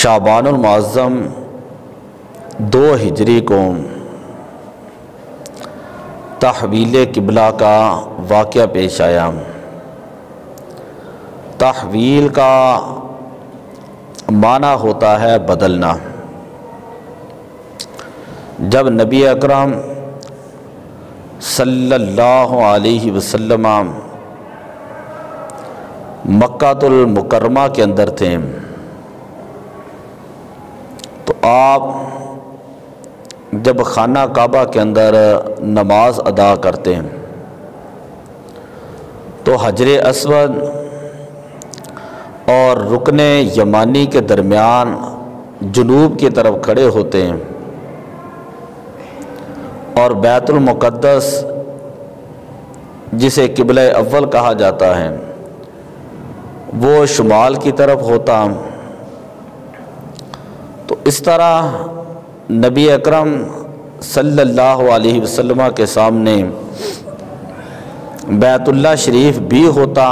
شعبان المعظم 2 ہجری کو تحویل قبلہ کا واقعہ پیش آیا۔ تحویل کا معنی ہوتا ہے بدلنا۔ جب نبی اکرم صلی اللہ علیہ وسلم مکہ المکرمہ کے اندر تھے تو آپ جب خانہ کعبہ کے اندر نماز ادا کرتے ہیں تو حجر اسود اور رکن یمانی کے درمیان جنوب کی طرف کھڑے ہوتے ہیں اور بیت المقدس جسے قبلہ اول کہا جاتا ہے وہ شمال کی طرف ہوتا۔ تو اس طرح نبی اکرم صلی اللہ علیہ وسلم کے سامنے بیت اللہ شریف بھی ہوتا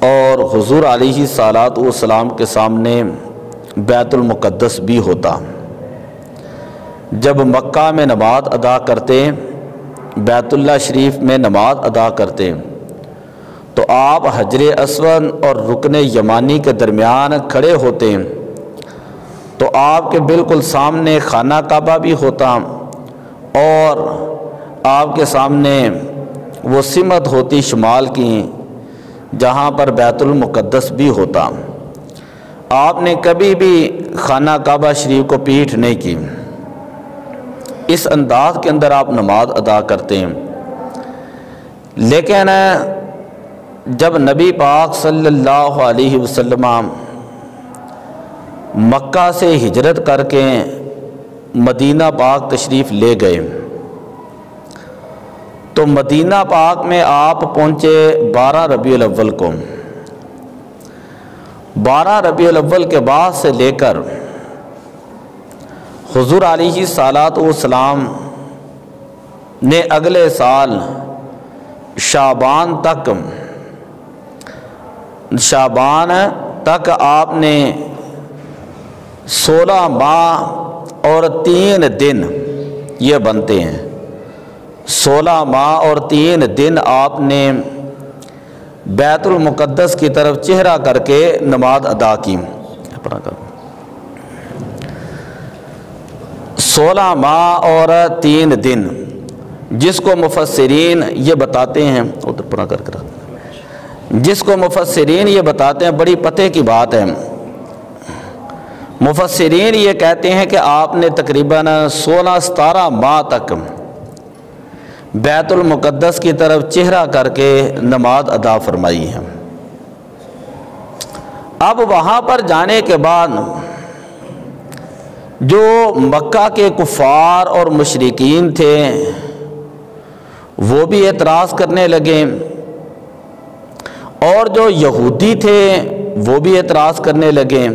اور حضور علیہ الصلوۃ والسلام کے سامنے بیت المقدس بھی ہوتا۔ جب مکہ میں نماز ادا کرتے بیت اللہ شریف میں نماز ادا کرتے تو آپ حجر اسود اور رکن یمانی کے درمیان کھڑے ہوتے تو آپ کے بالکل سامنے خانہ کعبہ بھی ہوتا اور آپ کے سامنے وہ سمت ہوتی شمال کی جہاں پر بیت المقدس بھی ہوتا۔ آپ نے کبھی بھی خانہ کعبہ شریف کو پیٹھ نہیں کی، اس انداز کے اندر آپ نماز ادا کرتے ہیں۔ لیکن جب نبی پاک صلی اللہ علیہ وسلم مکہ سے ہجرت کر کے مدینہ پاک تشریف لے گئے تو مدینہ پاک میں آپ پہنچے 12 ربیع الاول کو۔ 12 ربیع الاول کے بعد سے لے کر حضور علیہ الصلوۃ والسلام نے اگلے سال شعبان تک آپ نے 16 ماہ اور 3 دن یہ بنتے ہیں، 16 ماہ اور 3 دن آپ نے بیت المقدس کی طرف چہرہ کر کے نماز ادا کی۔ 16 ماہ اور 3 دن جس کو مفسرین یہ بتاتے ہیں بڑی پتہ کی بات ہے۔ مفسرین یہ کہتے ہیں کہ آپ نے تقریباً 16-17 ماہ تک بیت المقدس کی طرف چہرہ کر کے نماز ادا فرمائی ہے۔ اب وہاں پر جانے کے بعد جو مکہ کے کفار اور مشرکین تھے وہ بھی اعتراض کرنے لگے اور جو یہودی تھے وہ بھی اعتراض کرنے لگے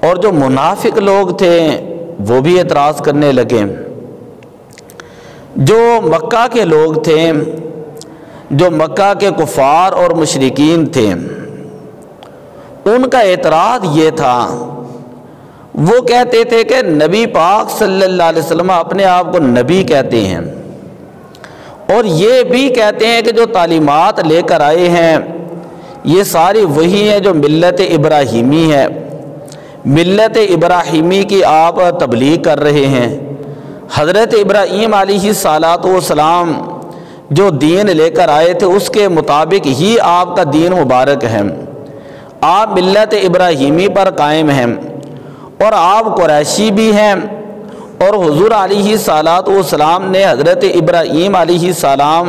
اور جو منافق لوگ تھے وہ بھی اعتراض کرنے لگے۔ جو مکہ کے لوگ تھے، جو مکہ کے کفار اور مشرکین تھے، ان کا اعتراض یہ تھا، وہ کہتے تھے کہ نبی پاک صلی اللہ علیہ وسلم اپنے آپ کو نبی کہتے ہیں اور یہ بھی کہتے ہیں کہ جو تعلیمات لے کر آئے ہیں یہ ساری وہی ہیں جو ملت ابراہیمی ہے، ملت ابراہیمی کی آپ تبلیغ کر رہے ہیں۔ حضرت ابراہیم علیہ الصلوۃ والسلام جو دین لے کر آئے تھے اس کے مطابق ہی آپ کا دین مبارک ہے، آپ ملت ابراہیمی پر قائم ہیں اور آپ قریشی بھی ہیں اور حضور علیہ الصلوۃ والسلام نے حضرت ابراہیم علیہ السلام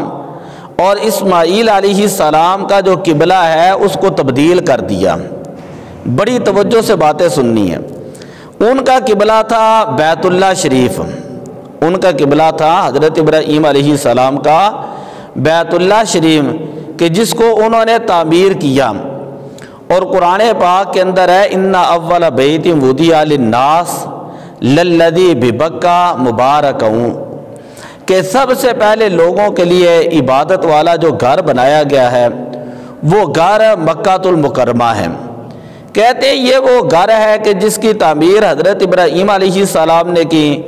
اور اسماعیل علیہ السلام کا جو قبلہ ہے اس کو تبدیل کر دیا۔ بڑی توجہ سے باتیں سننی ہیں۔ ان کا قبلہ تھا بیت اللہ شریف، ان کا قبلہ تھا حضرت ابراہیم علیہ السلام کا بیت اللہ شریف کہ جس کو انہوں نے تعمیر کیا، اور قرآن پاک کے اندر ہے ان اول بیت وضع للناس للذی ببکہ مبارک، کہ سب سے پہلے لوگوں کے لیے عبادت والا جو گھر بنایا گیا ہے وہ گھر مکہ المکرمہ ہے، کہتے ہیں یہ وہ گھر ہے کہ جس کی تعمیر حضرت ابراہیم علیہ السلام نے کی،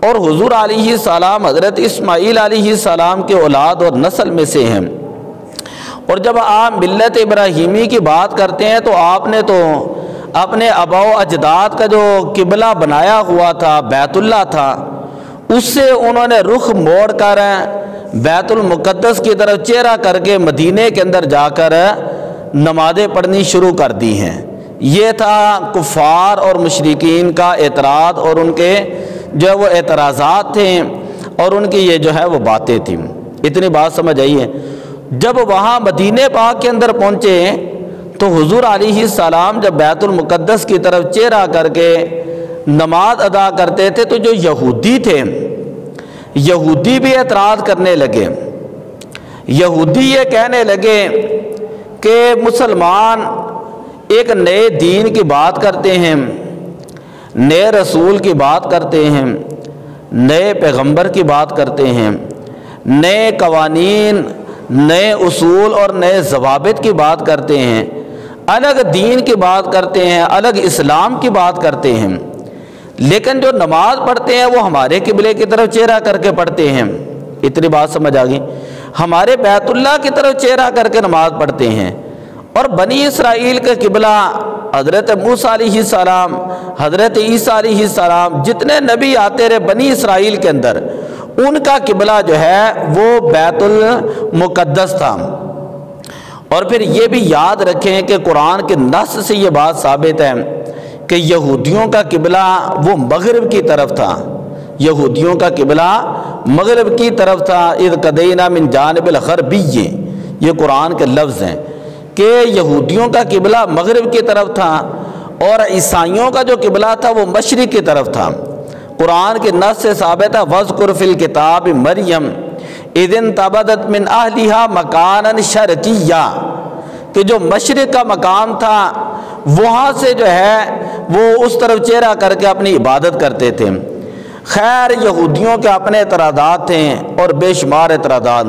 اور حضور علیہ السلام حضرت اسماعیل علیہ السلام کے اولاد اور نسل میں سے ہیں۔ اور جب آپ ملت ابراہیمی کی بات کرتے ہیں تو آپ نے تو اپنے آباء و اجداد کا جو قبلہ بنایا ہوا تھا بیت اللہ تھا، اس سے انہوں نے رخ موڑ کر بیت المقدس کی طرف چہرہ کر کے مدینے کے اندر جا کر نمازیں پڑھنی شروع کر دی ہیں۔ یہ تھا کفار اور مشرکین کا اعتراض، اور ان کے جو ہے وہ اعتراضات تھے، اور ان کی یہ جو ہے وہ باتیں تھیں۔ اتنی بات سمجھ آئی ہے۔ جب وہاں مدینے پاک کے اندر پہنچے تو حضور علیہ السلام جب بیت المقدس کی طرف چہرہ کر کے نماز ادا کرتے تھے تو جو یہودی تھے، یہودی بھی اعتراض کرنے لگے۔ یہودی یہ کہنے لگے کہ مسلمان ایک نئے دین کی بات کرتے ہیں، نئے رسول کی بات کرتے ہیں، نئے پیغمبر کی بات کرتے ہیں، نئے قوانین، نئے اصول اور نئے ضوابط کی بات کرتے ہیں، الگ دین کی بات کرتے ہیں، الگ اسلام کی بات کرتے ہیں، لیکن جو نماز پڑھتے ہیں وہ ہمارے قبلے کی طرف چہرہ کر کے پڑھتے ہیں۔ اتنی بات سمجھ آ گئی؟ ہمارے بیت اللہ کی طرف چہرہ کر کے نماز پڑھتے ہیں، اور بنی اسرائیل کا قبلہ حضرت موسیٰ علیہ السلام، حضرت عیسیٰ علیہ السلام، جتنے نبی آتے رہے بنی اسرائیل کے اندر، ان کا قبلہ جو ہے وہ بیت المقدس تھا۔ اور پھر یہ بھی یاد رکھیں کہ قرآن کے نص سے یہ بات ثابت ہے کہ یہودیوں کا قبلہ وہ مغرب کی طرف تھا، یہودیوں کا قبلہ مغرب کی طرف تھا۔ اذ قضینا من جانب الغربی، یہ قرآن کے لفظ ہیں کہ یہودیوں کا قبلہ مغرب کی طرف تھا، اور عیسائیوں کا جو قبلہ تھا وہ مشرق کی طرف تھا۔ قرآن کے نص سے ثابت ہے وَاذْكُرْ فِي الْكِتَابِ مَرْيَمَ اِذِ انْتَبَذَتْ مِنْ أَهْلِهَا مَكَانًا شَرْقِيًّا، کہ جو مشرق کا مقام تھا وہاں سے جو ہے وہ اس طرف چہرہ کر کے اپنی عبادت کرتے تھے۔ خیر یہودیوں کے اپنے اعتراضات تھے اور بے شمار اعتراضات۔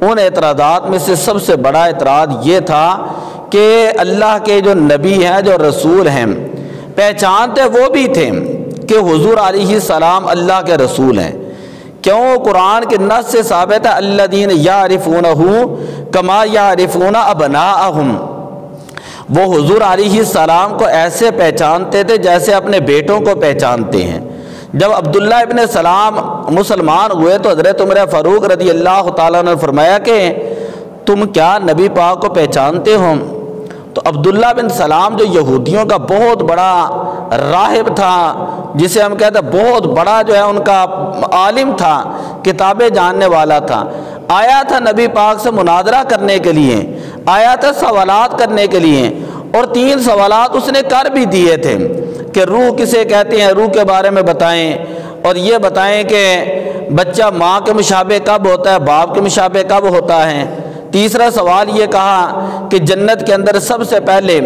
ان اعتراضات میں سے سب سے بڑا اعتراض یہ تھا کہ اللہ کے جو نبی ہیں، جو رسول ہیں، پہچانتے وہ بھی تھے کہ حضور علیہ السلام اللہ کے رسول ہیں۔ کیوں؟ قرآن کے نص سے ثابت ہے الذین یعرفونہ کما یعرفون ابناءہم، وہ حضور علیہ السلام کو ایسے پہچانتے تھے جیسے اپنے بیٹوں کو پہچانتے ہیں۔ جب عبداللہ ابن سلام مسلمان ہوئے تو حضرت عمر فاروق رضی اللہ تعالیٰ نے فرمایا کہ تم کیا نبی پاک کو پہچانتے ہو؟ تو عبداللہ بن سلام جو یہودیوں کا بہت بڑا راہب تھا، جسے ہم کہتے ہیں بہت بڑا جو ہے ان کا عالم تھا، کتابیں جاننے والا تھا، آیا تھا نبی پاک سے مناظرہ کرنے کے لیے، آیا تھا سوالات کرنے کے لیے، اور 3 سوالات اس نے کر بھی دیے تھے کہ روح کسے کہتے ہیں، روح کے بارے میں بتائیں، اور یہ بتائیں کہ بچہ ماں کے مشابہ کب ہوتا ہے، باپ کے مشابہ کب ہوتا ہے۔ تیسرا سوال یہ کہا کہ جنت کے اندر سب سے پہلے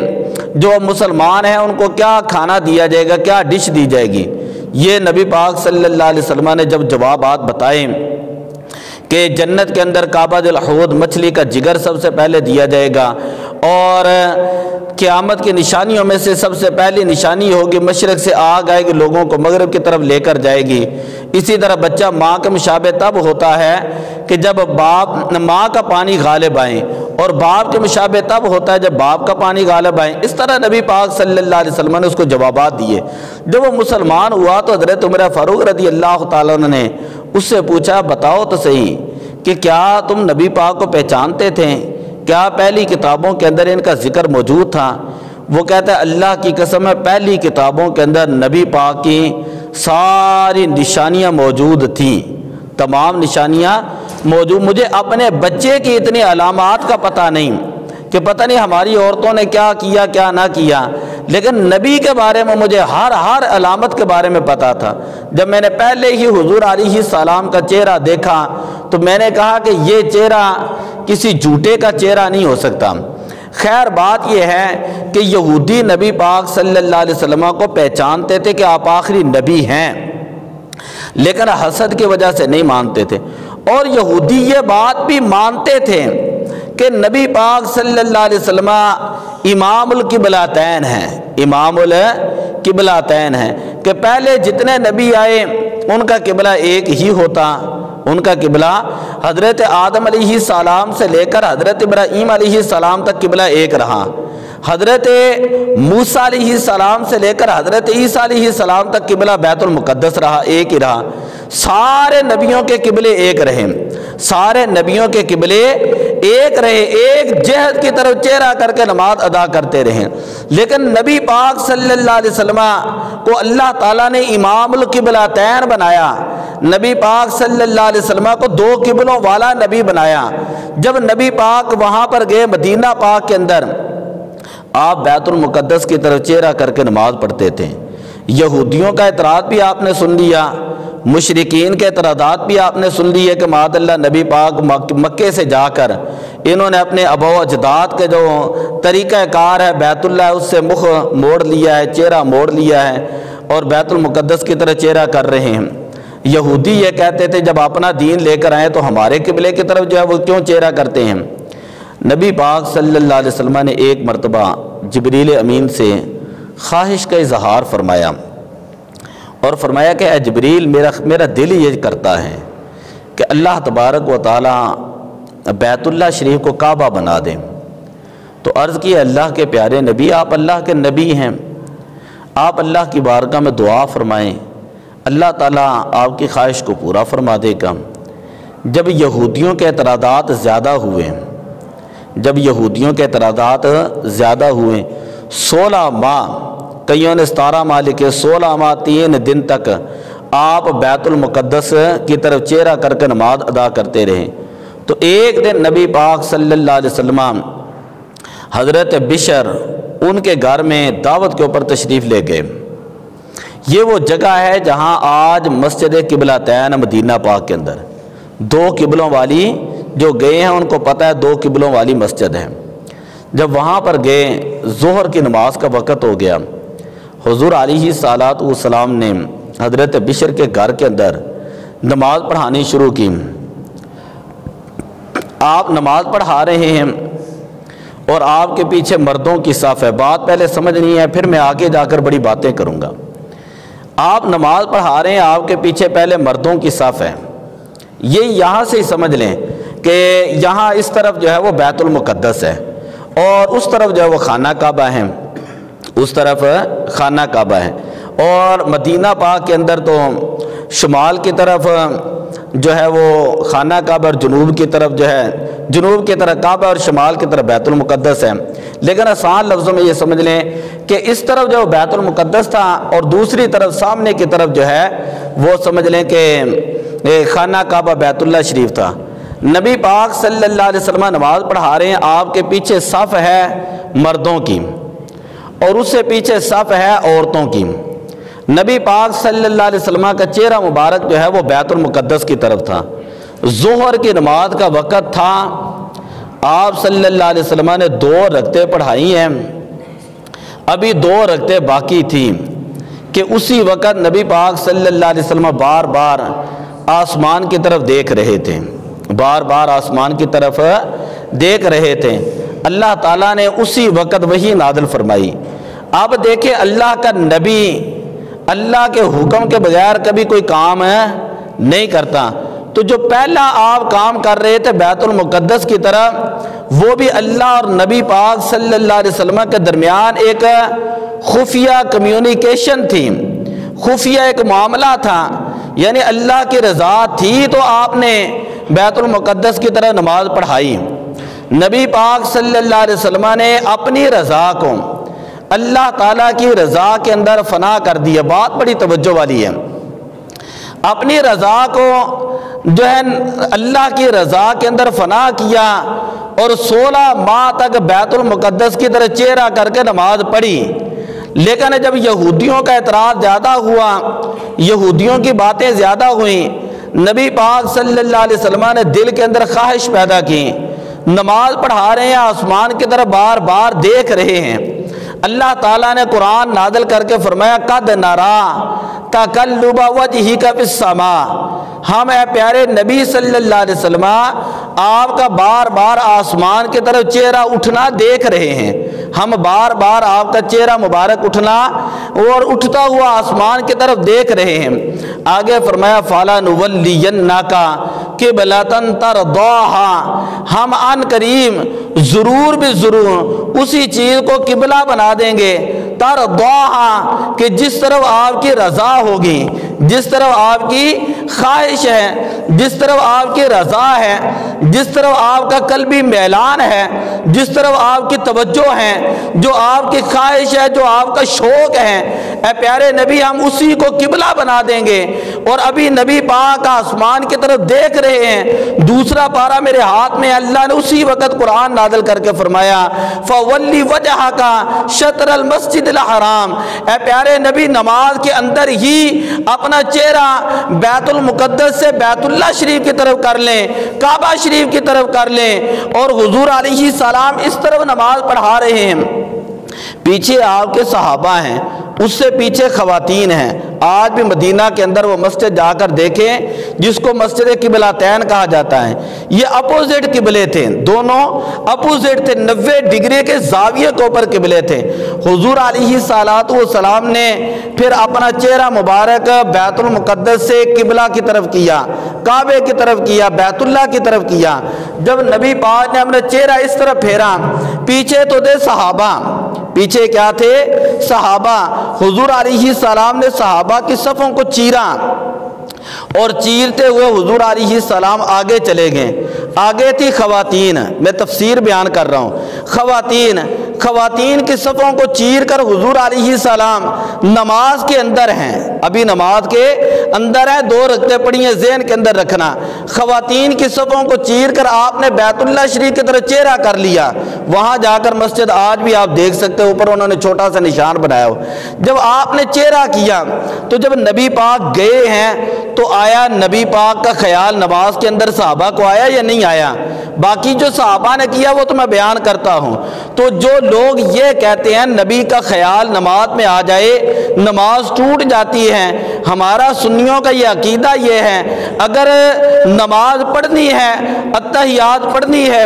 جو مسلمان ہیں ان کو کیا کھانا دیا جائے گا، کیا ڈش دی جائے گی۔ یہ نبی پاک صلی اللہ علیہ وسلم نے جب جوابات بتائے کہ جنت کے اندر کعبۃ الحوض مچھلی کا جگر سب سے پہلے دیا جائے گا، اور قیامت کی نشانیوں میں سے سب سے پہلی نشانی ہوگی مشرق سے آگ آئے گی، لوگوں کو مغرب کی طرف لے کر جائے گی۔ اسی طرح بچہ ماں کے مشابہ تب ہوتا ہے کہ جب ماں کا پانی غالب آئے، اور باپ کے مشابہ تب ہوتا ہے جب باپ کا پانی غالب آئے۔ اس طرح نبی پاک صلی اللہ علیہ وسلم نے اس کو جوابات دیے۔ جب وہ مسلمان ہوا تو حضرت عمر فاروق رضی اللہ تعالیٰ عنہ نے اس سے پوچھا بتاؤ تو صحیح کہ کیا تم نبی پاک کو پہچانتے تھے، کیا پہلی کتابوں کے اندر ان کا ذکر موجود تھا؟ وہ کہتا ہے اللہ کی قسم ہے پہلی کتابوں کے اندر نبی پاک کی ساری نشانیاں موجود تھیں، تمام نشانیاں موجود۔ مجھے اپنے بچے کی اتنی علامات کا پتہ نہیں کہ پتہ نہیں ہماری عورتوں نے کیا کیا کیا نہ کیا، لیکن نبی کے بارے میں مجھے ہر علامت کے بارے میں پتہ تھا۔ جب میں نے پہلے ہی حضور علیہ السلام کا چہرہ دیکھا تو میں نے کہا کہ یہ چہرہ کسی جھوٹے کا چہرہ نہیں ہو سکتا۔ خیر بات یہ ہے کہ یہودی نبی پاک صلی اللہ علیہ وسلم کو پہچانتے تھے کہ آپ آخری نبی ہیں، لیکن حسد کی وجہ سے نہیں مانتے تھے۔ اور یہودی یہ بات بھی مانتے تھے کہ نبی پاک صلی اللہ علیہ وسلم امام القبلتین ہیں، امام القبلتین ہیں کہ پہلے جتنے نبی آئے ان کا قبلہ ایک ہی ہوتا، ان کا قبلہ حضرت آدم علیہ السلام سے لے کر حضرت ابراہیم علیہ السلام تک قبلہ ایک رہا، حضرت موسیٰ علیہ السلام سے لے کر حضرت عیسیٰ علیہ السلام تک قبلہ بیت المقدس رہا، ایک ہی رہا۔ سارے نبیوں کے قبلے ایک رہے، سارے نبیوں کے قبلے ایک رہے، ایک جہت کی طرف چہرہ کر کے نماز ادا کرتے رہے۔ لیکن نبی پاک صلی اللہ علیہ وسلم کو اللہ تعالیٰ نے امام القبلتین بنایا، نبی پاک صلی اللہ علیہ وسلم کو دو قبلوں والا نبی بنایا۔ جب نبی پاک وہاں پر گئے مدینہ پاک کے اندر، آپ بیت المقدس کی طرف چہرہ کر کے نماز پڑھتے تھے۔ یہودیوں کا اعتراض بھی آپ نے سن لیا، مشرکین کے اعتراضات بھی آپ نے سن لیے کہ معاذ اللہ نبی پاک مکے سے جا کر انہوں نے اپنے آباء و اجداد کے جو طریقہ کار ہے بیت اللہ اس سے مخ موڑ لیا ہے، چہرہ موڑ لیا ہے اور بیت المقدس کی طرف چہرہ کر رہے ہیں۔ یہودی یہ کہتے تھے جب اپنا دین لے کر آئے تو ہمارے قبلے کی طرف جو ہے وہ کیوں چہرہ کرتے ہیں؟ نبی پاک صلی اللہ علیہ وسلم نے ایک مرتبہ جبریل امین سے خواہش کا اظہار فرمایا اور فرمایا کہ اے جبریل میرا دل یہ کرتا ہے کہ اللہ تبارک و تعالی بیت اللہ شریف کو کعبہ بنا دیں۔ تو عرض کی اللہ کے پیارے نبی، آپ اللہ کے نبی ہیں، آپ اللہ کی بارگاہ میں دعا فرمائیں، اللہ تعالیٰ آپ کی خواہش کو پورا فرما دے گا۔ جب یہودیوں کے اعتراضات زیادہ ہوئے، جب یہودیوں کے اعتراضات زیادہ ہوئے، 16 ماہ، کئیوں نے 17 ماہ لکھے، 16 ماہ 3 دن تک آپ بیت المقدس کی طرف چہرہ کر کے نماز ادا کرتے رہے۔ تو ایک دن نبی پاک صلی اللہ علیہ وسلم حضرت بشر ان کے گھر میں دعوت کے اوپر تشریف لے گئے۔ یہ وہ جگہ ہے جہاں آج مسجد قبلتین مدینہ پاک کے اندر، دو قبلوں والی جو گئے ہیں ان کو پتہ ہے دو قبلوں والی مسجد ہے۔ جب وہاں پر گئے، ظہر کی نماز کا وقت ہو گیا، حضور علیہ الصلوۃ والسلام نے حضرت بشر کے گھر کے اندر نماز پڑھانی شروع کی۔ آپ نماز پڑھا رہے ہیں اور آپ کے پیچھے مردوں کی صف ہے۔ بات پہلے سمجھنی ہے، پھر میں آگے جا کر بڑی باتیں کروں گا۔ آپ نماز پڑھا رہے ہیں، آپ کے پیچھے پہلے مردوں کی صف ہے۔ یہ یہاں سے ہی سمجھ لیں کہ یہاں اس طرف جو ہے وہ بیت المقدس ہے اور اس طرف جو ہے وہ خانہ کعبہ ہے، اس طرف خانہ کعبہ ہے۔ اور مدینہ پاک کے اندر تو شمال کی طرف جو ہے وہ خانہ کعبہ اور جنوب کی طرف جو ہے، جنوب کی طرف کعبہ اور شمال کی طرف بیت المقدس ہے۔ لیکن آسان لفظوں میں یہ سمجھ لیں کہ اس طرف جو بیت المقدس تھا اور دوسری طرف سامنے کی طرف جو ہے وہ سمجھ لیں کہ خانہ کعبہ بیت اللہ شریف تھا۔ نبی پاک صلی اللہ علیہ وسلم نماز پڑھا رہے ہیں، آپ کے پیچھے صف ہے مردوں کی اور اس سے پیچھے صف ہے عورتوں کی۔ نبی پاک صلی اللہ علیہ وسلم کا چہرہ مبارک جو ہے وہ بیت المقدس کی طرف تھا۔ ظہر کی نماز کا وقت تھا، آپ صلی اللہ علیہ وسلم نے 2 رکعتیں پڑھائی ہیں، ابھی 2 رکعتیں باقی تھیں کہ اسی وقت نبی پاک صلی اللہ علیہ وسلم بار بار آسمان کی طرف دیکھ رہے تھے، بار بار آسمان کی طرف دیکھ رہے تھے۔ اللہ تعالیٰ نے اسی وقت وحی نازل فرمائی۔ اب دیکھیں اللہ کا نبی اللہ کے حکم کے بغیر کبھی کوئی کام نہیں کرتا، تو جو پہلا آپ کام کر رہے تھے بیت المقدس کی طرف، وہ بھی اللہ اور نبی پاک صلی اللہ علیہ وسلم کے درمیان ایک خفیہ کمیونیکیشن تھی، خفیہ ایک معاملہ تھا، یعنی اللہ کی رضا تھی تو آپ نے بیت المقدس کی طرح نماز پڑھائی۔ نبی پاک صلی اللہ علیہ وسلم نے اپنی رضا کو اللہ تعالیٰ کی رضا کے اندر فنا کر دیا۔ بات بڑی توجہ والی ہے، اپنی رضا کو جو ہے اللہ کی رضا کے اندر فنا کیا اور 16 ماہ تک بیت المقدس کی طرح چہرہ کر کے نماز پڑھی۔ لیکن جب یہودیوں کا اعتراض زیادہ ہوا، یہودیوں کی باتیں زیادہ ہوئیں، نبی پاک صلی اللہ علیہ وسلم نے دل کے اندر خواہش پیدا کی، نماز پڑھا رہے ہیں، آسمان کی طرف بار بار دیکھ رہے ہیں، اللہ تعالیٰ نے قرآن نازل کر کے فرمایا قد نرا تقلب وجہک فی السماء، ہم اے پیارے نبی صلی اللہ علیہ وسلم آپ کا بار بار آسمان کی طرف چہرہ اٹھنا دیکھ رہے ہیں، ہم بار بار آپ کا چہرہ مبارک اٹھنا اور اٹھتا ہوا آسمان کی طرف دیکھ رہے ہیں۔ آگے فرمایا فَلَنُوَلِّيَنَّكَ قِبْلَةً تَرْضَاهَا، ہم عن قریب ضرور بھی ضرور اسی چیز کو قبلہ بنا دیں گے، تَرْضَاهَا کہ جس طرف آپ کی رضا ہوگی، جس طرف آپ کی خواہش ہے، جس طرف آپ کی رضا ہے، جس طرف آپ کا قلبی میلان ہے، جس طرف آپ کی توجہ ہے، جو آپ کی خواہش ہے، جو آپ کا شوق ہے، اے پیارے نبی ہم اسی کو قبلہ بنا دیں گے۔ اور ابھی نبی پاک آسمان کی طرف دیکھ رہے ہیں، دوسرا پارہ میرے ہاتھ میں، اللہ نے اسی وقت قرآن نازل کر کے فرمایا فَوَلِّ وَجْهَكَ شَطْرَ الْمَسْجِدِ الْحَرَامِ، اے پیارے نبی نماز کے اندر ہی اپنا چہرہ بیت المقدس سے بیت اللہ شریف کی طرف کر لیں، کعبہ شریف کی طرف کر لیں، اور حضور علیہ السلام اس طرف نماز پڑھا رہے ہیں۔ پیچھے آپ کے صحابہ ہیں، اس سے پیچھے خواتین ہیں۔ آج بھی مدینہ کے اندر وہ مسجد جا کر دیکھیں جس کو مسجد قبلتین کہا جاتا ہے، یہ اپوزٹ قبلے تھے، دونوں اپوزٹ تھے، 90 ڈگری کے زاویے کے اوپر قبلے تھے۔ حضور علیہ السلام نے پھر اپنا چہرہ مبارک بیت المقدس سے قبلہ کی طرف کیا، کعبے کی طرف کیا، بیت اللہ کی طرف کیا۔ جب نبی پاک نے اپنا چہرہ اس طرف پھیرا، پیچھے تو تھے صحابہ، پیچھے کیا تھے؟ صحابہ۔ حضور علیہ السلام نے صحابہ کی صفوں کو چیرا، اور چیرتے ہوئے حضور علیہ السلام آگے چلے گئے۔ آگے تھی خواتین، میں تفسیر بیان کر رہا ہوں۔ خواتین کی صفوں کو چیر کر حضور علیہ السلام نماز کے اندر ہیں، ابھی نماز کے اندر ہیں، 2 رکعتیں پڑھی ہیں، ذہن کے اندر رکھنا۔ خواتین کی صفوں کو چیر کر آپ نے بیت اللہ شریف کی طرف چہرہ کر لیا۔ وہاں جا کر مسجد آج بھی آپ دیکھ سکتے ہیں، اوپر انہوں نے چھوٹا سا نشان بنایا ہو۔ جب آپ نے چہرہ کیا تو جب نبی پاک گئے ہیں تو آیا نبی پاک کا خیال نماز کے اندر صحابہ کو آیا یا نہیں آیا؟ باقی جو صحابہ نے کیا وہ تو میں بیان کرتا ہوں۔ تو جو لوگ یہ کہتے ہیں نبی کا خیال نماز میں آ جائے نماز ٹوٹ جاتی ہے، ہمارا سنیوں کا یہ عقیدہ یہ ہے اگر نماز پڑھنی ہے، اتحیات پڑھنی ہے،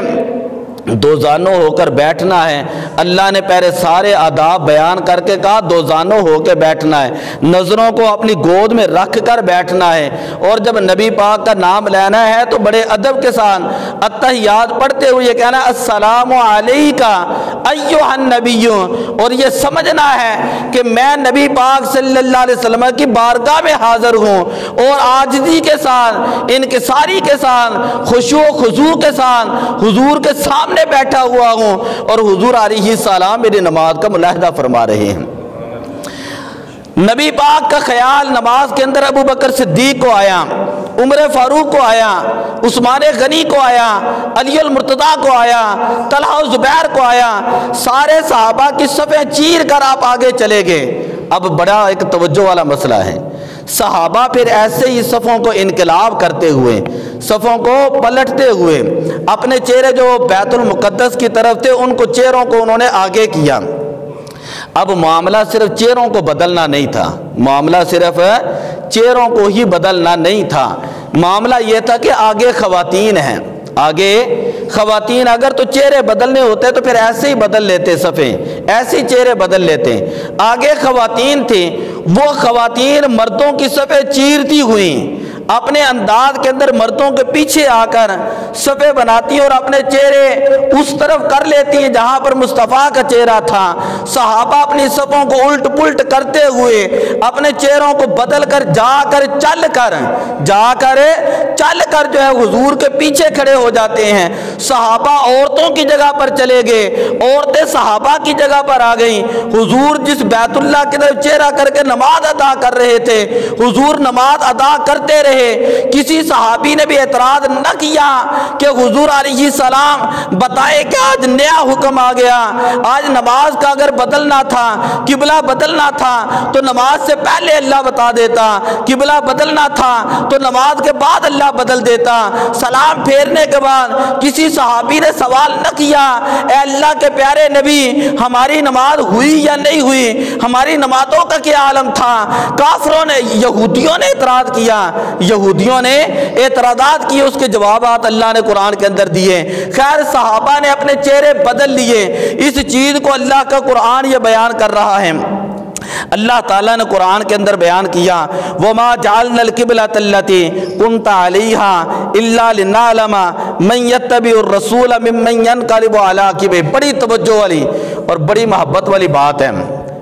دو زانوں ہو کر بیٹھنا ہے۔ اللہ نے پہلے سارے آداب بیان کر کے کہا دو زانوں ہو کے بیٹھنا ہے، نظروں کو اپنی گود میں رکھ کر بیٹھنا ہے، اور جب نبی پاک کا نام لینا ہے تو بڑے ادب کے ساتھ اتحیات پڑھتے ہوئے یہ کہنا السلام علیکہ ایھا النبی، اور یہ سمجھنا ہے کہ میں نبی پاک صلی اللہ علیہ وسلم کی بارگاہ میں حاضر ہوں، اور عاجزی کے ساتھ، انکساری کے ساتھ، خشوع و خضوع کے ساتھ حضور کے سامنے بیٹھا ہوا ہوں، اور حضور علیہ السلام میری نماز کا ملاحظہ فرما رہے ہیں۔ نبی پاک کا خیال نماز کے اندر ابو بکر صدیق کو آیا، عمر فاروق کو آیا، عثمان غنی کو آیا، علی المرتضیٰ کو آیا، طلحہ و زبیر کو آیا، سارے صحابہ کی صفیں چیر کر آپ آگے چلے گئے۔ اب بڑا ایک توجہ والا مسئلہ ہے، صحابہ پھر ایسے ہی صفوں کو انقلاب کرتے ہوئے، صفوں کو پلٹتے ہوئے اپنے چہرے جو بیت المقدس کی طرف تھے ان کو چہروں کو انہوں نے آگے کیا۔ اب معاملہ صرف چہروں کو بدلنا نہیں تھا، معاملہ صرف چہروں کو ہی بدلنا نہیں تھا، معاملہ یہ تھا کہ آگے خواتین ہیں، آگے خواتین اگر تو چہرے بدلنے ہوتے تو پھر ایسے ہی بدل لیتے، صفیں ایسے ہی چہرے بدل لیتے۔ آگے خواتین تھیں، وہ خواتین مردوں کی صفیں چیرتی ہوئیں اپنے انداز کے اندر مردوں کے پیچھے آ کر صفیں بناتی اور اپنے چہرے اس طرف کر لیتی ہیں جہاں پر مصطفیٰ کا چہرہ تھا۔ صحابہ اپنی صفوں کو الٹ پلٹ کرتے ہوئے اپنے چہروں کو بدل کر چل کر جو ہے حضور کے پیچھے کھڑے ہو جاتے ہیں۔ صحابہ عورتوں کی جگہ پر چلے گئے، عورتیں صحابہ کی جگہ پر آ گئیں۔ حضور جس بیت اللہ کی طرف چہرہ کر کے نماز ادا کر رہے تھے، حضور نماز ادا کرتے رہے۔ کسی صحابی نے بھی اعتراض نہ کیا کہ حضور علیہ السلام بتائے کہ آج نیا حکم آ گیا، آج نماز کا اگر بدلنا تھا، قبلہ بدلنا تھا تو نماز سے پہلے اللہ بتا دیتا، قبلہ بدلنا تھا تو نماز کے بعد اللہ بدل دیتا۔ سلام پھیرنے کے بعد کسی صحابی نے سوال نہ کیا اے اللہ کے پیارے نبی ہماری نماز ہوئی یا نہیں ہوئی، ہماری نمازوں کا کیا عالم تھا۔ کافروں نے، یہودیوں نے اعتراض کیا، یہودیوں نے اعتراضات کیے، اس کے جوابات اللہ نے قرآن کے اندر دیے۔ خیر صحابہ نے اپنے چہرے بدل لیے۔ اس چیز کو اللہ کا قرآن یہ بیان کر رہا ہے۔ اللہ تعالیٰ نے قرآن کے اندر بیان کیا وَمَا جَعَلْنَا الْقِبْلَةَ الَّتِي كُنْتَ عَلَيْهَا إِلَّا لِنَعْلَمَ مَنْ يَتَّبِعُ الرَّسُولَ مِمَّنْ يَنْقَلِبُ عَلَىٰ عَقِبَيْهِ۔ بڑی توجہ والی اور بڑی محبت والی بات ہے۔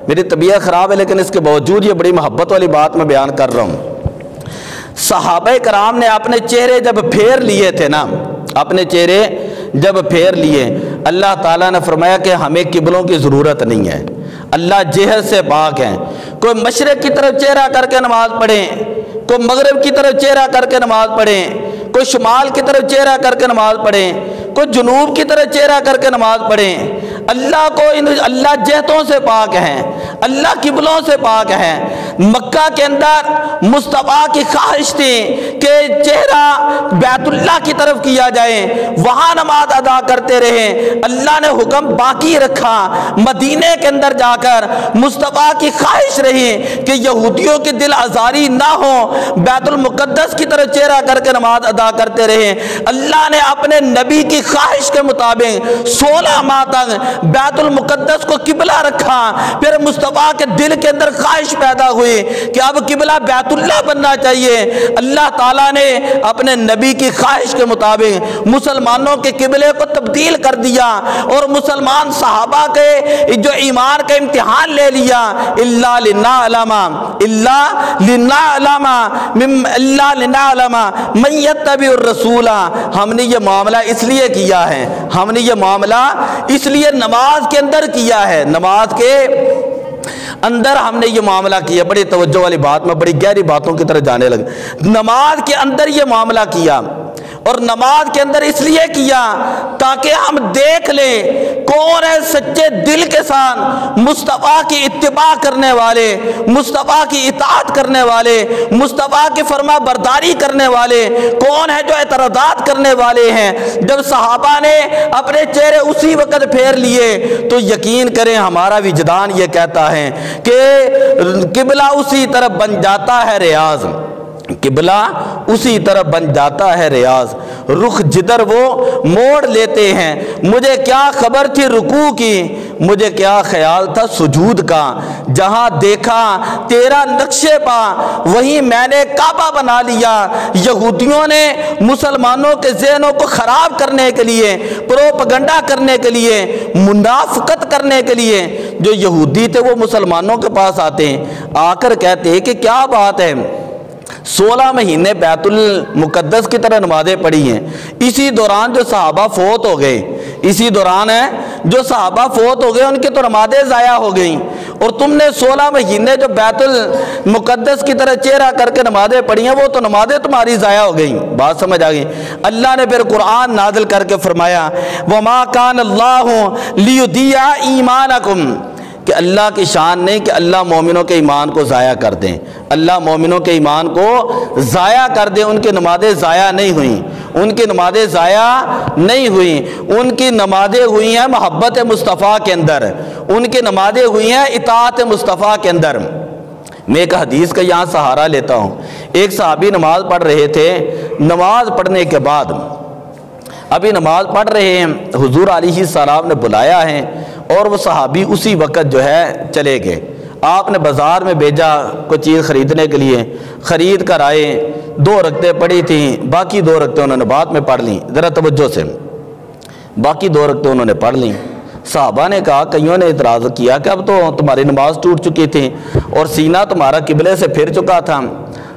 میری طبیعت خراب ہے لیکن اس کے باوجود یہ بڑی محبت والی بات میں بیان کر رہا ہوں۔ صحابہ کرام نے اپنے چہرے جب پھیر لیے تھے نا، اپنے چہرے جب پھیر لیے، اللہ تعالیٰ نے فرمایا کہ ہمیں قبلوں کی ضرورت نہیں ہے، اللہ جہت سے پاک ہے۔ کوئی مشرق کی طرف چہرہ کر کے نماز پڑھیں، کوئی مغرب کی طرف چہرہ کر کے نماز پڑھیں، کوئی شمال کی طرف چہرہ کر کے نماز پڑھیں، کوئی جنوب کی طرف چہرہ کر کے نماز پڑھیں، اللہ جہتوں سے پاک ہیں، اللہ قبلوں سے پاک ہیں۔ مکہ کے اندر مصطفیٰ کی خواہش تھی کہ چہرہ بیت اللہ کی طرف کیا جائے، وہاں نماز ادا کرتے رہے۔ اللہ نے حکم باقی رکھا، مدینے کے اندر جا کر مصطفیٰ کی خواہش رہی کہ یہودیوں کی دل آزاری نہ ہو، بیت المقدس کی طرف چہرہ کر کے نماز ادا کرتے رہے۔ اللہ نے اپنے نبی کی خواہش کے مطابق 16 ماہ تک بیت المقدس کو قبلہ رکھا۔ پھر مصطفیٰ کے دل کے اندر خواہش پیدا ہوئی کہ اب قبلہ بیت اللہ بننا چاہیے۔ اللہ تعالیٰ نے اپنے نبی کی خواہش کے مطابق مسلمانوں کے قبلے کو تبدیل کر دیا اور مسلمان صحابہ کے جو ایمان کا امتحان لے لیا۔ اللہ لنعلم من یتبع الرسول۔ ہم نے یہ معاملہ اس لیے کیا ہے، ہم نے یہ معاملہ اس لیے نماز کے اندر کیا ہے، نماز کے اندر ہم نے یہ معاملہ کیا۔ بڑی توجہ والی بات، میں بڑی گہری باتوں کی طرف جانے لگا۔ نماز کے اندر یہ معاملہ کیا، اور نماز کے اندر اس لیے کیا تاکہ ہم دیکھ لیں کون ہے سچے دل کے ساتھ مصطفیٰ کی اتباع کرنے والے، مصطفیٰ کی اطاعت کرنے والے، مصطفیٰ کی فرما برداری کرنے والے، کون ہے جو اعتراضات کرنے والے ہیں۔ جب صحابہ نے اپنے چہرے اسی وقت پھیر لیے تو یقین کریں ہمارا وجدان یہ کہتا ہے کہ قبلہ اسی طرف بن جاتا ہے ریاض، قبلہ اسی طرح بن جاتا ہے ریاض، رخ جدھر وہ موڑ لیتے ہیں۔ مجھے کیا خبر تھی رکوع کی، مجھے کیا خیال تھا سجود کا، جہاں دیکھا تیرا نقشے پا وہیں میں نے کعبہ بنا لیا۔ یہودیوں نے مسلمانوں کے ذہنوں کو خراب کرنے کے لیے، پروپگنڈا کرنے کے لیے، منافقت کرنے کے لیے، جو یہودی تھے وہ مسلمانوں کے پاس آتے ہیں، آ کر کہتے ہیں کہ کیا بات ہے 16 مہینے بیت المقدس کی طرح نمازیں پڑھی ہیں، اسی دوران جو صحابہ فوت ہو گئے، اسی دوران ہے جو صحابہ فوت ہو گئے ان کی تو نمازیں ضائع ہو گئیں، اور تم نے 16 مہینے جو بیت المقدس کی طرح چہرہ کر کے نمازیں پڑھی ہیں وہ تو نمازیں تمہاری ضائع ہو گئیں۔ بات سمجھ آ گئی؟ اللہ نے پھر قرآن نازل کر کے فرمایا وَمَا كَانَ اللَّهُ لِيُضِيعَ إِيمَانَكُمْ، کہ اللہ کی شان نہیں کہ اللہ مومنوں کے ایمان کو ضائع کر دیں، اللہ مومنوں کے ایمان کو ضائع کر دیں۔ ان کی نمازیں ضائع نہیں ہوئیں، ان کی نمازیں ضائع نہیں ہوئیں، ان کی نمازیں ہوئی ہیں محبت مصطفیٰ کے اندر، ان کی نمازیں ہوئی ہیں اطاعت مصطفیٰ کے اندر۔ میں ایک حدیث کا یہاں سہارا لیتا ہوں۔ ایک صحابی نماز پڑھ رہے تھے، نماز پڑھنے کے بعد ابھی نماز پڑھ رہے ہیں، حضور علیہ السلام نے بلایا ہے اور وہ صحابی اسی وقت جو ہے چلے گئے۔ آپ نے بازار میں بھیجا کوئی چیز خریدنے کے لیے، خرید کر آئے، 2 رکعتیں پڑھی تھیں، باقی 2 رکعتیں انہوں نے بعد میں پڑھ لیں۔ ذرا توجہ سے، باقی 2 رکعتیں انہوں نے پڑھ لیں۔ صحابہ نے کہا، کئیوں نے اعتراض کیا کہ اب تو تمہاری نماز ٹوٹ چکی تھی اور سینہ تمہارا قبلے سے پھر چکا تھا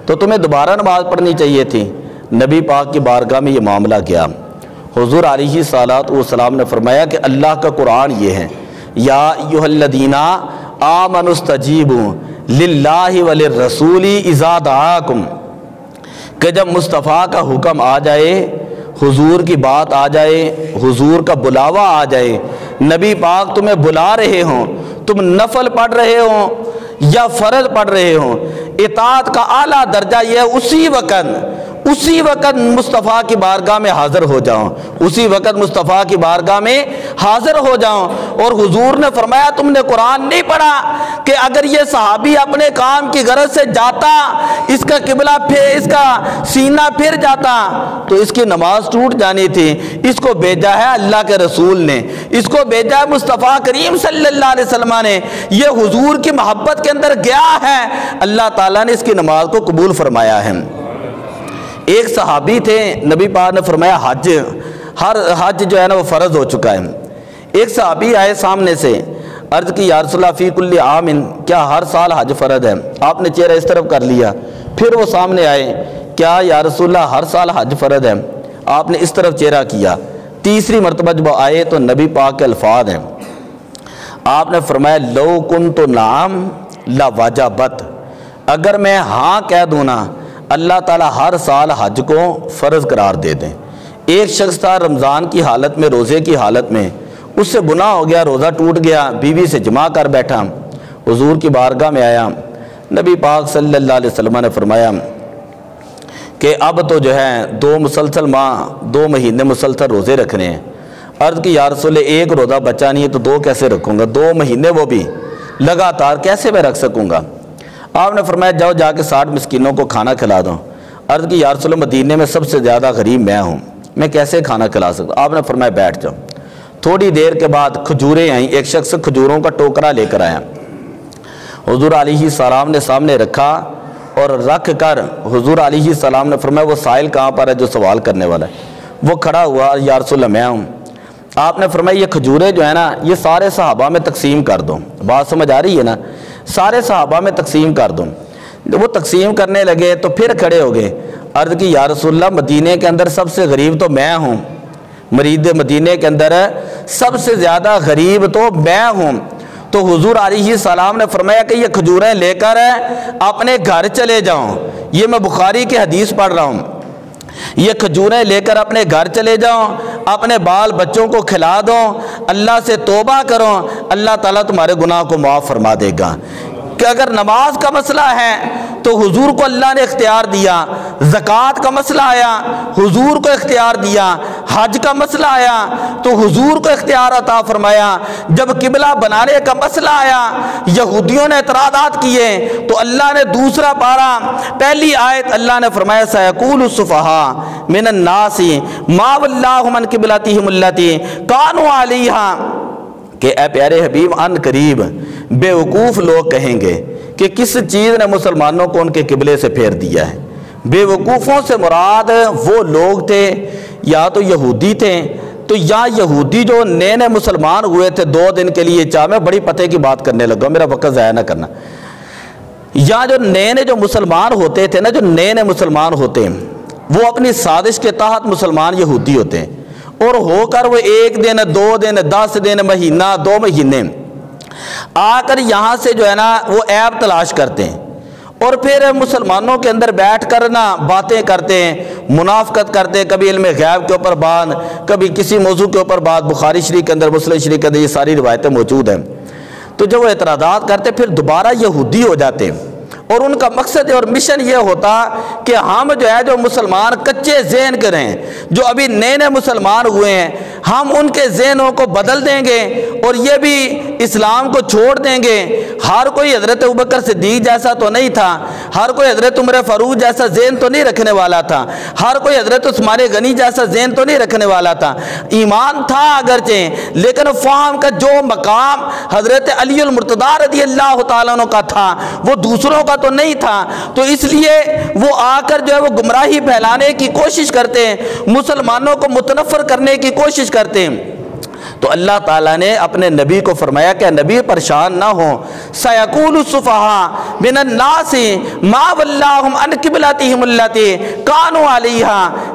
تو تمہیں دوبارہ نماز پڑھنی چاہیے تھی۔ نبی پاک کی بارگاہ میں یہ معاملہ کیا، حضور علیہ السلام نے فرمایا کہ اللہ کا قرآن یہ ہے یا ایھا الذین آمنوا استجیبوا للہ وللرسول اذا دعاکم، کہ جب مصطفیٰ کا حکم آ جائے، حضور کی بات آ جائے، حضور کا بلاوا آ جائے، نبی پاک تمہیں بلا رہے ہوں، تم نفل پڑھ رہے ہوں یا فرض پڑھ رہے ہوں، اطاعت کا اعلیٰ درجہ یہ ہے اسی وقت مصطفیٰ کی بارگاہ میں حاضر ہو جاؤں، اسی وقت مصطفیٰ کی بارگاہ میں حاضر ہو جاؤں۔ اور حضور نے فرمایا تم نے قرآن نہیں پڑھا کہ اگر یہ صحابی اپنے کام کی غرض سے جاتا، اس کا قبلہ پھر اس کا سینہ پھر جاتا تو اس کی نماز ٹوٹ جانی تھی۔ اس کو بھیجا ہے اللہ کے رسول نے، اس کو بھیجا ہے مصطفیٰ کریم صلی اللہ علیہ وسلم نے، یہ حضور کی محبت کے اندر گیا ہے، اللہ تعالیٰ نے اس کی نماز کو قبول فرمایا ہے۔ ایک صحابی تھے، نبی پاک نے فرمایا ہر حج جو ہے نا وہ فرض ہو چکا ہے۔ ایک صحابی آئے سامنے سے، عرض کی یا رسول اللہ فی کل عام، کیا ہر سال حج فرض ہے؟ آپ نے چہرہ اس طرف کر لیا، پھر وہ سامنے آئے، کیا یا رسول اللہ ہر سال حج فرض ہے؟ آپ نے اس طرف چہرہ کیا، تیسری مرتبہ جب آئے تو نبی پاک کے الفاظ ہیں، آپ نے فرمایا لو کنت نعم لوجبت، اگر میں ہاں کہہ دوں نا اللہ تعالیٰ ہر سال حج کو فرض قرار دے دیں۔ ایک شخص تھا رمضان کی حالت میں، روزے کی حالت میں، اس سے گناہ ہو گیا، روزہ ٹوٹ گیا، بیوی سے جمع کر بیٹھا، حضور کی بارگاہ میں آیا، نبی پاک صلی اللہ علیہ وسلم نے فرمایا کہ اب تو جو ہے 2 مہینے مسلسل روزے رکھنے ہیں۔ عرض کی یا رسول اللہ ایک روزہ بچا نہیں ہے تو 2 کیسے رکھوں گا؟ 2 مہینے وہ بھی لگاتار کیسے میں رکھ سکوں گا؟ آپ نے فرمایا جاؤ جا کے 60 مسکینوں کو کھانا کھلا دو۔ عرض کی یا رسول اللہ مدینے میں سب سے زیادہ غریب میں ہوں، میں کیسے کھانا کھلا سکتا؟ آپ نے فرمایا بیٹھ جاؤ۔ تھوڑی دیر کے بعد کھجوریں آئیں، ایک شخص کھجوروں کا ٹوکرا لے کر آیا، حضور علیہ السلام نے سامنے رکھا اور رکھ کر حضور علیہ السلام نے فرمایا وہ سائل کہاں پر ہے جو سوال کرنے والا ہے؟ وہ کھڑا ہوا، یا رسول اللہ میں ہوں۔ آپ نے فرمایا یہ کھجوریں جو ہے نا یہ سارے صحابہ میں تقسیم کر دو۔ بات سمجھ آ رہی ہے نا؟ سارے صحابہ میں تقسیم کر دو۔ وہ تقسیم کرنے لگے تو پھر کھڑے ہو گئے، عرض کی یا رسول اللہ مدینے کے اندر سب سے غریب تو میں ہوں، مرید مدینے کے اندر سب سے زیادہ غریب تو میں ہوں۔ تو حضور علیہ السلام نے فرمایا کہ یہ کھجوریں لے کر اپنے گھر چلے جاؤں، یہ میں بخاری کی حدیث پڑھ رہا ہوں، یہ کھجوریں لے کر اپنے گھر چلے جاؤ، اپنے بال بچوں کو کھلا دو، اللہ سے توبہ کرو، اللہ تعالیٰ تمہارے گناہ کو معاف فرما دے گا۔ کہ اگر نماز کا مسئلہ ہے تو حضور کو اللہ نے اختیار دیا، زکوٰۃ کا مسئلہ آیا حضور کو اختیار دیا، حج کا مسئلہ آیا تو حضور کو اختیار عطا فرمایا، جب قبلہ بنانے کا مسئلہ آیا یہودیوں نے اعتراضات کیے تو اللہ نے دوسرا پارہ پہلی آیت اللہ نے فرمایا سیقول السفہاء من الناس ما ولاھم عن قبلتہم التی کانوا علیہا، کہ اے پیارے حبیب ان قریب بے وقوف لوگ کہیں گے کہ کس چیز نے مسلمانوں کو ان کے قبلے سے پھیر دیا ہے۔ بے وقوفوں سے مراد وہ لوگ تھے یا تو یہودی تھے، تو یا یہودی جو نئے نئے مسلمان ہوئے تھے 2 دن کے لیے، چاہ میں بڑی پتے کی بات کرنے لگا، میرا وقت ضائع نہ کرنا، یا جو نئے نئے جو مسلمان ہوتے تھے نا، جو نئے نئے مسلمان ہوتے ہیں وہ اپنی سازش کے تحت مسلمان یہودی ہوتے ہیں، اور ہو کر وہ 1 دن 2 دن 10 دن مہینہ 2 مہینے آ کر یہاں سے جو ہے نا وہ عیب تلاش کرتے ہیں، اور پھر مسلمانوں کے اندر بیٹھ کر نا باتیں کرتے ہیں، منافقت کرتے ہیں، کبھی علم غیب کے اوپر بات، کبھی کسی موضوع کے اوپر بات، بخاری شریف کے اندر مسلم شریف کے اندر یہ ساری روایتیں موجود ہیں۔ تو جب وہ اعتراضات کرتے پھر دوبارہ یہودی ہو جاتے ہیں، اور ان کا مقصد اور مشن یہ ہوتا کہ ہم جو ہے جو مسلمان کچے ذہن کے رہیں، جو ابھی نئے نئے مسلمان ہوئے ہیں، ہم ان کے ذہنوں کو بدل دیں گے اور یہ بھی اسلام کو چھوڑ دیں گے۔ ہر کوئی حضرت ابوبکر صدیق جیسا تو نہیں تھا، ہر کوئی حضرت عمر فاروق جیسا ذہن تو نہیں رکھنے والا تھا، ہر کوئی حضرت عثمان غنی جیسا ذہن تو نہیں رکھنے والا تھا۔ ایمان تھا اگرچہ، لیکن فہم کا جو مقام حضرت علی المرتضیٰ رضی اللہ تعالیٰ عنہ کا تھا وہ دوسروں کا تو نہیں تھا، تو اس لیے وہ آ کر جو ہے وہ گمراہی پھیلانے کی کوشش کرتے ہیں، مسلمانوں کو متنفر کرنے کی کوشش کرتے ہیں۔ تو اللہ تعالیٰ نے اپنے نبی کو فرمایا کہ نبی پریشان نہ ہو، سیقول السفہاء من الناس ما ولاھم عن قبلتہم التی کانوا علیہا،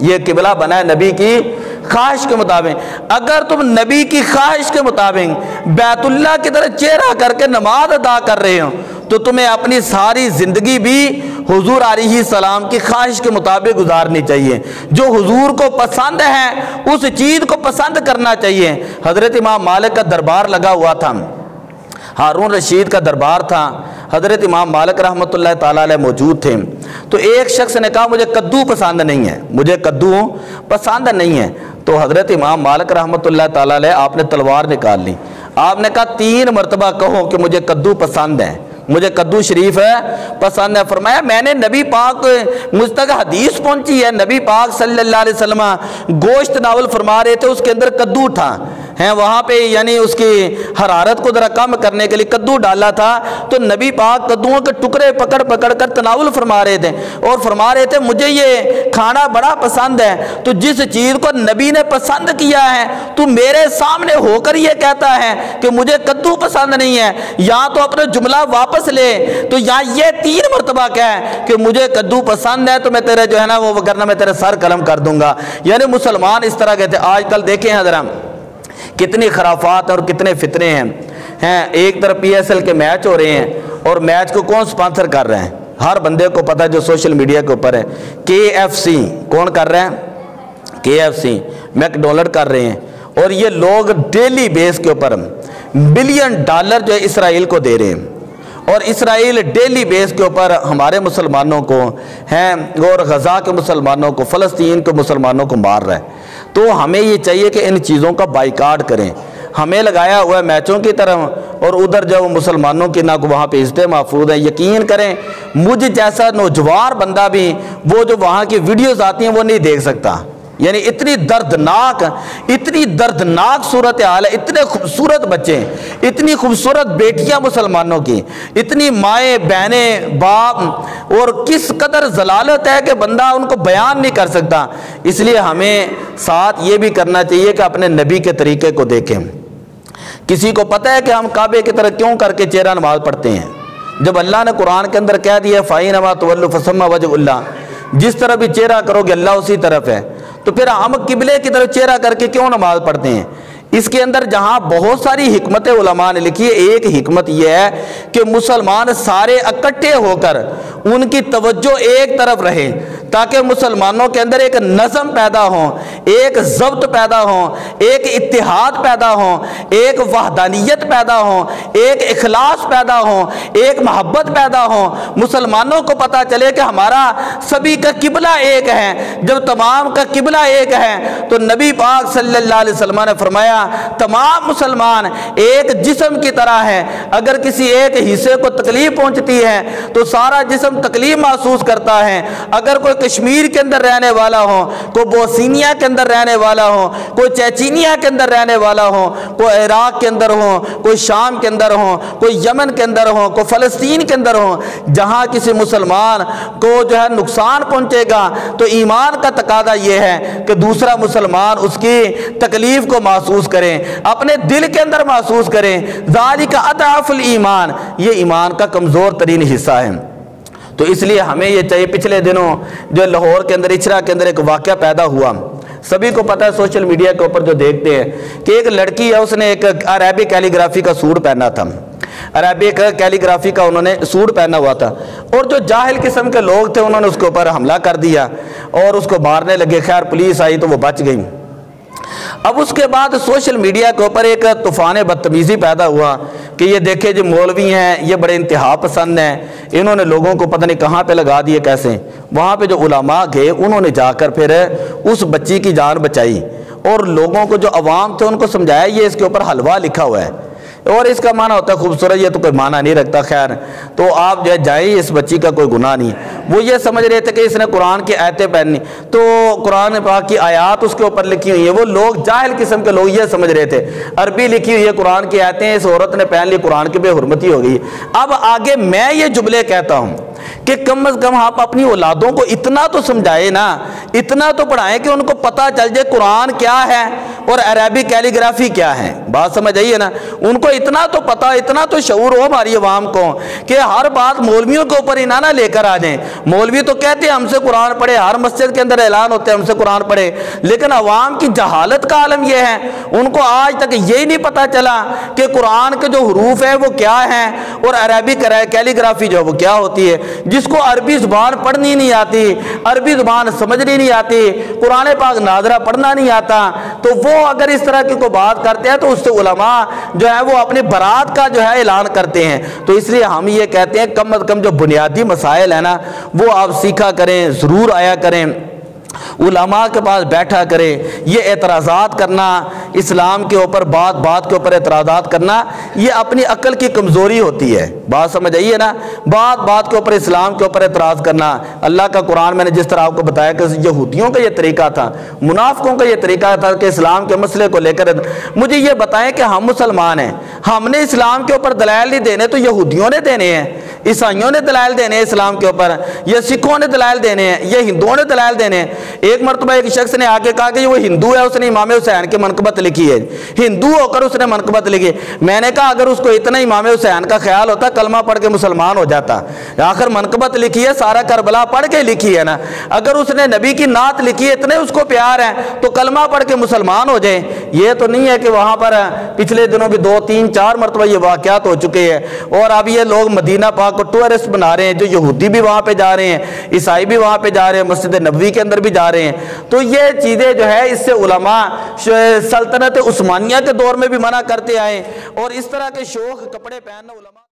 یہ قبلہ بنا ہے نبی کی خواہش کے مطابق۔ اگر تم نبی کی خواہش کے مطابق بیت اللہ کی طرف چہرہ کر کے نماز ادا کر رہے ہو تو تمہیں اپنی ساری زندگی بھی حضور علیہ السلام کی خواہش کے مطابق گزارنی چاہیے۔ جو حضور کو پسند ہے اس چیز کو پسند کرنا چاہیے۔ حضرت امام مالک کا دربار لگا ہوا تھا، ہارون رشید کا دربار تھا، حضرت امام مالک رحمۃ اللہ تعالیٰ علیہ موجود تھے۔ تو ایک شخص نے کہا مجھے کدو پسند نہیں ہے، مجھے کدو پسند نہیں ہے۔ تو حضرت امام مالک رحمۃ اللہ تعالیٰ علیہ آپ نے تلوار نکال لی، آپ نے کہا 3 مرتبہ کہو کہ مجھے کدو پسند ہے، مجھے کدو شریف ہے پسند ہے۔ فرمایا میں نے نبی پاک مجھ تک حدیث پہنچی ہے، نبی پاک صلی اللہ علیہ وسلم گوشت ناول فرما رہے تھے، اس کے اندر کدو تھا ہیں وہاں پہ، یعنی اس کی حرارت کو ذرا کم کرنے کے لیے کدو ڈالا تھا، تو نبی پاک کدوؤں کے ٹکڑے پکڑ پکڑ کر تناول فرما رہے تھے اور فرما رہے تھے مجھے یہ کھانا بڑا پسند ہے۔ تو جس چیز کو نبی نے پسند کیا ہے تو میرے سامنے ہو کر یہ کہتا ہے کہ مجھے کدو پسند نہیں ہے، یا تو اپنا جملہ واپس لے، تو یا یہ 3 مرتبہ کہے کہ مجھے کدو پسند ہے تو میں تیرے جو ہے نا وہ کرنا میں تیرے سر قلم کر دوں گا۔ یعنی مسلمان اس طرح کہتے ہیں۔ آج کل دیکھیں حضرات کتنی خرافات اور کتنے فتنے ہیں۔ ایک طرف پی ایس ایل کے میچ ہو رہے ہیں اور میچ کو کون سپانسر کر رہے ہیں؟ ہر بندے کو پتہ ہے جو سوشل میڈیا کے اوپر ہے۔ KFC کون کر رہے ہیں؟ KFC میکڈونلڈ کر رہے ہیں، اور یہ لوگ ڈیلی بیس کے اوپر $1 بلین جو ہے اسرائیل کو دے رہے ہیں، اور اسرائیل ڈیلی بیس کے اوپر ہمارے مسلمانوں کو ہیں اور غزہ کے مسلمانوں کو، فلسطین کے مسلمانوں کو مار رہا ہے۔ تو ہمیں یہ چاہیے کہ ان چیزوں کا بائیکاٹ کریں۔ ہمیں لگایا ہوا ہے میچوں کی طرف اور ادھر جو مسلمانوں کی نہ وہاں پہ عزتیں محفوظ ہیں۔ یقین کریں مجھ جیسا نوجوان بندہ بھی وہ جو وہاں کی ویڈیوز آتی ہیں وہ نہیں دیکھ سکتا۔ یعنی اتنی دردناک صورتحال ہے، اتنے خوبصورت بچے، اتنی خوبصورت بیٹیاں مسلمانوں کی، اتنی مائیں بہنیں باپ، اور کس قدر ضلالت ہے کہ بندہ ان کو بیان نہیں کر سکتا۔ اس لیے ہمیں ساتھ یہ بھی کرنا چاہیے کہ اپنے نبی کے طریقے کو دیکھیں۔ کسی کو پتہ ہے کہ ہم کعبے کی طرح کیوں کر کے چہرہ نماز پڑھتے ہیں؟ جب اللہ نے قرآن کے اندر کہہ دیا فَإِنَّمَا تُوَلُّوا فَثَمَّ وَجْهُ اللَّهِ، جس طرح بھی چہرہ کرو گے اللہ اسی طرف ہے، تو پھر ہم قبلے کی طرف چہرہ کر کے کیوں نماز پڑھتے ہیں؟ اس کے اندر جہاں بہت ساری حکمت علماء نے لکھی ہے، ایک حکمت یہ ہے کہ مسلمان سارے اکٹھے ہو کر ان کی توجہ ایک طرف رہے، تاکہ مسلمانوں کے اندر ایک نظم پیدا ہو، ایک ضبط پیدا ہو، ایک اتحاد پیدا ہو، ایک وحدانیت پیدا ہو، ایک اخلاص پیدا ہو، ایک محبت پیدا ہو۔ مسلمانوں کو پتہ چلے کہ ہمارا سبھی کا قبلہ ایک ہے۔ جب تمام کا قبلہ ایک ہے تو نبی پاک صلی اللہ علیہ وسلم نے فرمایا تمام مسلمان ایک جسم کی طرح ہے، اگر کسی ایک حصے کو تکلیف پہنچتی ہے تو سارا جسم تکلیف محسوس کرتا ہے۔ اگر کوئی کشمیر کے اندر رہنے والا ہو، کوئی بوسنیا کے اندر رہنے والا ہو، کوئی چیچینیا کے اندر رہنے والا ہو، کوئی عراق کے اندر ہو، کوئی شام کے اندر ہو، کوئی یمن کے اندر ہو، کوئی فلسطین کے اندر ہو، جہاں کسی مسلمان کو جو ہے نقصان پہنچے گا تو ایمان کا تقاضا یہ ہے کہ دوسرا مسلمان اس کی تکلیف کو محسوس کریں، اپنے دل کے اندر محسوس کریں۔ ذالک اضعف الایمان، یہ ایمان کا کمزور ترین حصہ ہے۔ تو اس لیے ہمیں یہ چاہیے، پچھلے دنوں جو لاہور کے اندر اچرا کے اندر ایک واقعہ پیدا ہوا، سبھی کو پتہ ہے سوشل میڈیا کے اوپر جو دیکھتے ہیں کہ ایک لڑکی ہے، اس نے ایک عربی کیلی گرافی کا سوٹ پہنا تھا، عربی کیلی گرافی کا انہوں نے سوٹ پہنا ہوا تھا، اور جو جاہل قسم کے لوگ تھے انہوں نے اس کے اوپر حملہ کر دیا اور اس کو مارنے لگے۔ خیر پولیس آئی تو وہ بچ گئی۔ اب اس کے بعد سوشل میڈیا کے اوپر ایک طوفان بدتمیزی پیدا ہوا کہ یہ دیکھیں جو مولوی ہیں یہ بڑے انتہا پسند ہیں، انہوں نے لوگوں کو پتہ نہیں کہاں پہ لگا دیے کیسے۔ وہاں پہ جو علماء گئے انہوں نے جا کر پھر اس بچی کی جان بچائی اور لوگوں کو جو عوام تھے ان کو سمجھایا یہ اس کے اوپر حلوہ لکھا ہوا ہے اور اس کا معنی ہوتا ہے خوبصورت، یہ تو کوئی معنی نہیں رکھتا۔ خیر تو آپ جو ہے جائیں، اس بچی کا کوئی گناہ نہیں۔ وہ یہ سمجھ رہے تھے کہ اس نے قرآن کی آیتیں پہنی، تو قرآن پاک کی آیات اس کے اوپر لکھی ہوئی ہیں۔ وہ لوگ جاہل قسم کے لوگ یہ سمجھ رہے تھے عربی لکھی ہوئی ہے قرآن کی آیتیں، اس عورت نے پہن لی قرآن کی بے حرمتی ہو گئی۔ اب آگے میں یہ جملے کہتا ہوں کہ کم از کم آپ اپنی اولادوں کو اتنا تو سمجھائے نا، اتنا تو پڑھائیں کہ ان کو پتہ چل جائے قرآن کیا ہے اور عربی کیلیگرافی کیا ہے۔ بات سمجھ آئیے نا، ان کو اتنا تو پتہ، اتنا تو شعور ہو ہماری عوام کو کہ ہر بات مولویوں کے اوپر ہی نہ لے کر آ جائیں۔ مولوی تو کہتے ہیں ہم سے قرآن پڑھے، ہر مسجد کے اندر اعلان ہوتے ہیں ہم سے قرآن پڑھے، لیکن عوام کی جہالت کا عالم یہ ہے، ان کو آج تک یہی نہیں پتہ چلا کہ قرآن کے جو حروف ہیں وہ کیا ہیں اور عربی کیلیگرافی جو ہے وہ کیا ہوتی ہے۔ جس کو عربی زبان پڑھنی نہیں آتی، عربی زبان سمجھنی نہیں آتی، قرآن پاک ناظرہ پڑھنا نہیں آتا، تو وہ اگر اس طرح کی کوئی بات کرتے ہیں تو اس سے علماء جو ہے وہ اپنی برات کا جو ہے اعلان کرتے ہیں۔ تو اس لیے ہم یہ کہتے ہیں کم از کم جو بنیادی مسائل ہیں نا وہ آپ سیکھا کریں، ضرور آیا کریں، علماء کے پاس بیٹھا کرے۔ یہ اعتراضات کرنا اسلام کے اوپر، بات کے اوپر اعتراضات کرنا، یہ اپنی عقل کی کمزوری ہوتی ہے۔ بات سمجھ آئیے نا، بات کے اوپر اسلام کے اوپر اعتراض کرنا۔ اللہ کا قرآن میں نے جس طرح آپ کو بتایا کہ یہودیوں کا یہ طریقہ تھا، منافقوں کا یہ طریقہ تھا کہ اسلام کے مسئلے کو لے کر مجھے یہ بتائیں کہ ہم مسلمان ہیں، ہم نے اسلام کے اوپر دلائل نہیں دینے تو یہودیوں نے دینے ہیں، عیسائیوں نے دلائل دینے ہیں اسلام کے اوپر، یا سکھوں نے دلائل دینے ہیں، یا ہندوؤں نے دلائل دینے ہیں۔ ایک مرتبہ ایک شخص نے آ کے کہا کہ وہ ہندو ہے، اس نے امام حسین کی منقبت لکھی ہے، ہندو ہو کر اس نے منقبت لکھی۔ میں نے کہا اگر اس کو اتنا امام حسین کا خیال ہوتا کلمہ پڑھ کے مسلمان ہو جاتا، آخر منقبت لکھی ہے، سارا کربلا پڑھ کے لکھی ہے نا، اگر اس نے نبی کی نعت لکھی ہے، اتنے اس کو پیار ہے تو کلمہ پڑھ کے مسلمان ہو جائے۔ یہ تو نہیں ہے کہ وہاں پر پچھلے دنوں بھی 2 3 4 مرتبہ یہ واقعات ہو چکے ہیں، اور اب یہ لوگ مدینہ پاک کو ٹورسٹ بنا رہے ہیں، جو یہودی بھی وہاں پہ جا رہے ہیں، عیسائی بھی وہاں پہ جا رہے ہیں، مسجد نبوی کے اندر بھی جا رہے ہیں۔ تو یہ چیزیں جو ہے اس سے علماء سلطنت عثمانیہ کے دور میں بھی منع کرتے آئے، اور اس طرح کے شوخ کپڑے پہننا علماء